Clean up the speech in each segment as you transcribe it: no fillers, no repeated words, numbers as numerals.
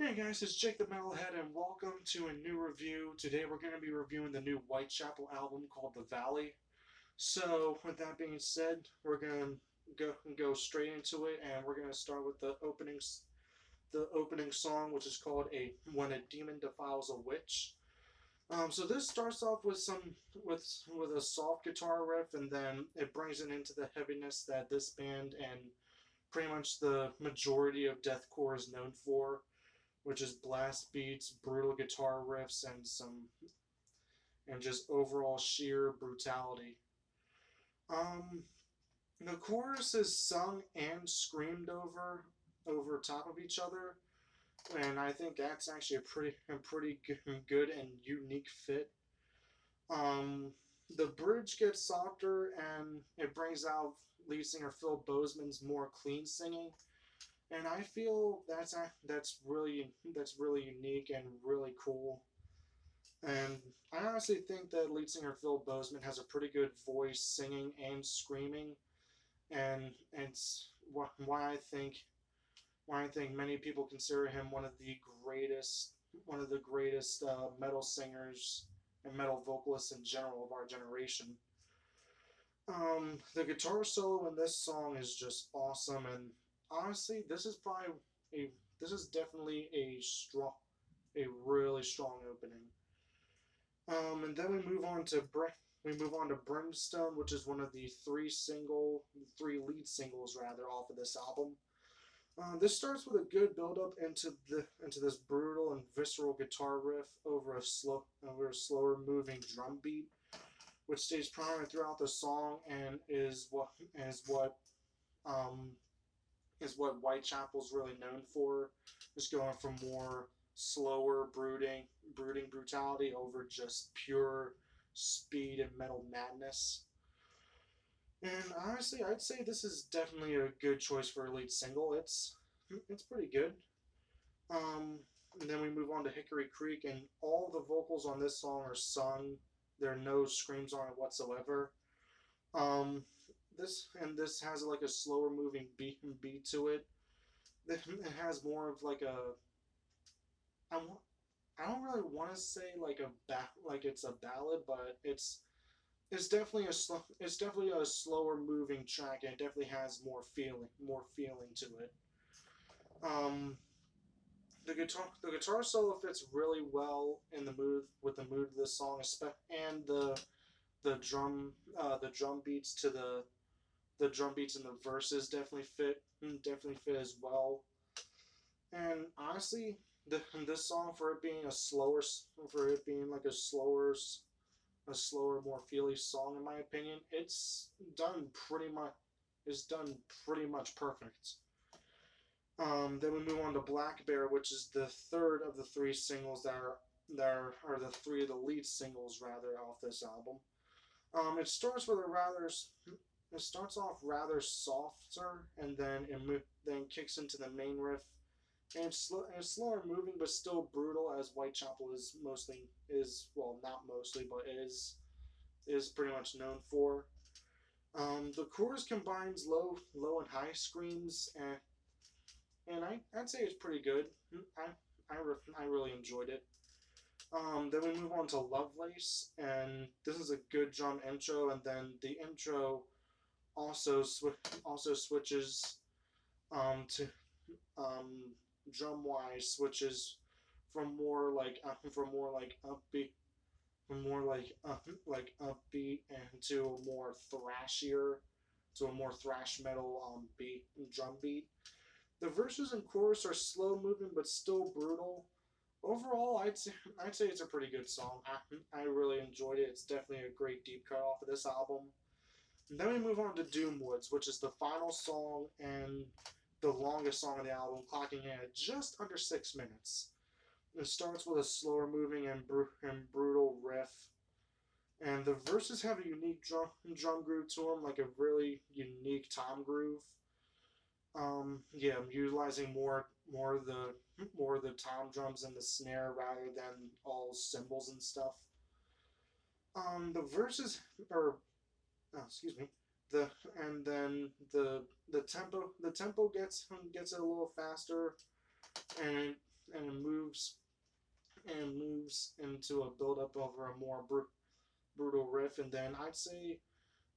Hey guys, it's Jake the Metalhead, and welcome to a new review. Today we're going to be reviewing the new Whitechapel album called The Valley. So, with that being said, we're going to go straight into it, and we're going to start with the opening song, which is called "A When a Demon Defiles a Witch." So this starts off with with a soft guitar riff, and then it brings it into the heaviness that this band and pretty much the majority of deathcore is known for, which is blast beats, brutal guitar riffs, and just overall sheer brutality. Um, the chorus is sung and screamed over top of each other, and I think that's actually a pretty good and unique fit. The bridge gets softer and it brings out lead singer Phil Bozeman's more clean singing, and I feel that's really unique and really cool. And I honestly think that lead singer Phil Bozeman has a pretty good voice singing and screaming, and it's why I think many people consider him one of the greatest metal singers and metal vocalists in general of our generation. The guitar solo in this song is just awesome, and honestly, a this is definitely a really strong opening. And then we move on to Brimstone, which is one of the three lead singles rather off of this album. This starts with a good build up into this brutal and visceral guitar riff over a slower moving drum beat, which stays prominent throughout the song and um, is what Whitechapel's really known for, just going from more slower, brooding brutality over just pure speed and metal madness. And honestly, I'd say this is definitely a good choice for a lead single. It's pretty good. And then we move on to Hickory Creek, and all the vocals on this song are sung. There are no screams on it whatsoever. Um, this has like a slower moving beat to it. It has more of like a I want I don't really want to say like it's a ballad, but it's definitely a slower moving track, and it definitely has more feeling to it. Um, the guitar solo fits really well in the mood of this song, and the drum beats the drum beats in the verses definitely fit as well. And honestly, this song, for it being like a slower, more feely song, in my opinion, it's done pretty much perfect. Then we move on to Black Bear, which is the third of the three singles that are the three of the lead singles rather off this album. Um, it starts with a rather it starts off rather softer, and then kicks into the main riff. And it's slower moving, but still brutal, as Whitechapel is well, not mostly, but is pretty much known for. The chorus combines low and high screams, and I'd say it's pretty good. I really enjoyed it. Then we move on to Lovelace, and this is a good drum intro, and then the intro also switches to um, drum wise switches from more like upbeat upbeat and to a more thrash metal beat drum beat. The verses and chorus are slow moving but still brutal. Overall, I'd say it's a pretty good song. I really enjoyed it. It's definitely a great deep cut off of this album. And then we move on to Doomwoods, which is the final song and the longest song on the album, clocking in at just under 6 minutes. It starts with a slower moving and brutal riff, and the verses have a unique drum groove to them, like a really unique tom groove. Yeah, I'm utilizing more of the tom drums and the snare rather than all cymbals and stuff. The verses or excuse me, the and then the tempo gets it a little faster, and and it moves into a build up over a more brutal riff, and then I'd say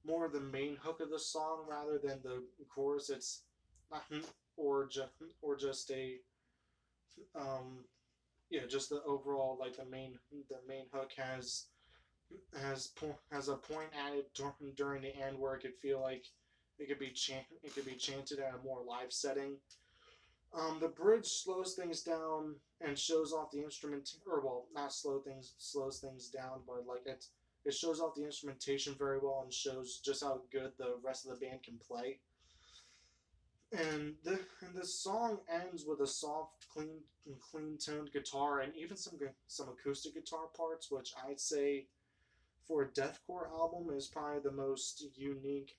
more the main hook of the song rather than the chorus. It's or just or just a um yeah, just the overall like the main hook has a point added during the end where it could feel like it could be chanted at a more live setting. The bridge slows things down and shows off the instrument, or well, not slows things down, but like it shows off the instrumentation very well and shows just how good the rest of the band can play. And the song ends with a soft, clean toned guitar and even some acoustic guitar parts, which I'd say for a deathcore album is probably the most unique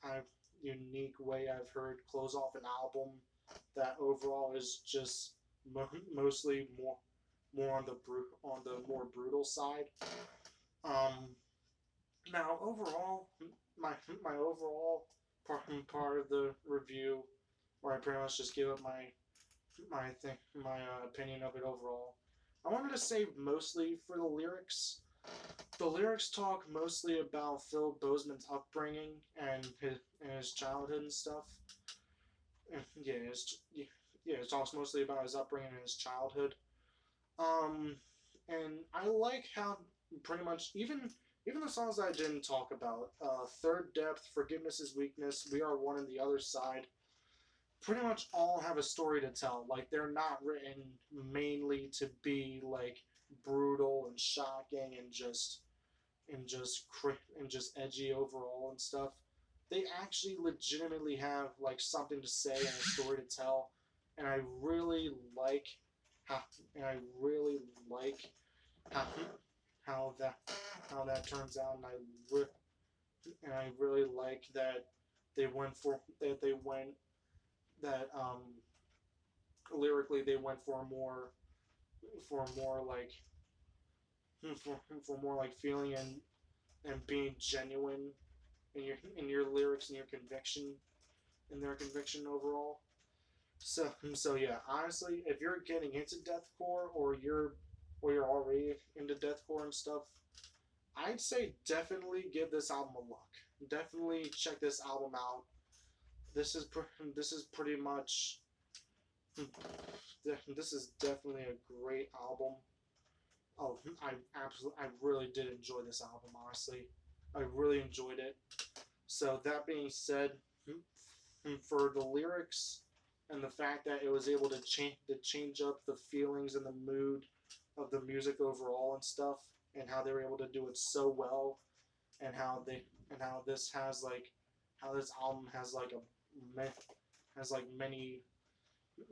way I've heard close off an album that overall is just mostly more on the more brutal side. Um, Now overall, my overall part of the review, where I pretty much just give up my opinion of it overall. I wanted to say mostly for the lyrics. The lyrics talk mostly about Phil Bozeman's upbringing and his childhood and stuff. Yeah, it talks mostly about his upbringing and his childhood. Um, and I like how pretty much even the songs that I didn't talk about, Third Depth, Forgiveness is Weakness, We Are One on the Other Side, pretty much all have a story to tell. Like they're not written mainly to be like brutal and shocking and just edgy overall and stuff. They actually legitimately have like something to say and a story to tell, and I really like how and I really like how how that how that turns out, and I really like that they went that lyrically they went for more like for more like feeling and being genuine in your lyrics and your conviction in their conviction overall. So yeah, honestly, if you're getting into deathcore or you're already into deathcore and stuff, I'd say definitely give this album a look. Definitely check this album out. This is this is pretty much this is definitely a great album. Oh, I really did enjoy this album. Honestly, I really enjoyed it. So that being said, for the lyrics and the fact that it was able to change up the feelings and the mood of the music overall and stuff, and how they were able to do it so well, and how this album has like many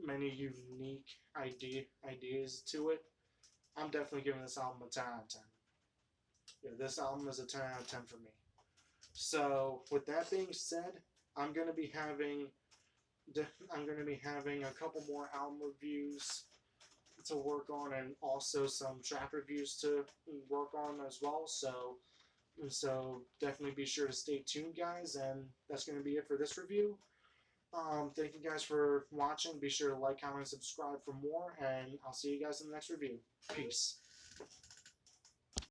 unique ideas to it. I'm definitely giving this album a 10 out of 10. Yeah, this album is a 10 out of 10 for me. So with that being said, I'm gonna be having I'm gonna be having a couple more album reviews to work on, and also some track reviews to work on as well. So definitely be sure to stay tuned, guys. And that's gonna be it for this review. Thank you guys for watching. Be sure to like, comment, and subscribe for more, and I'll see you guys in the next review. Peace.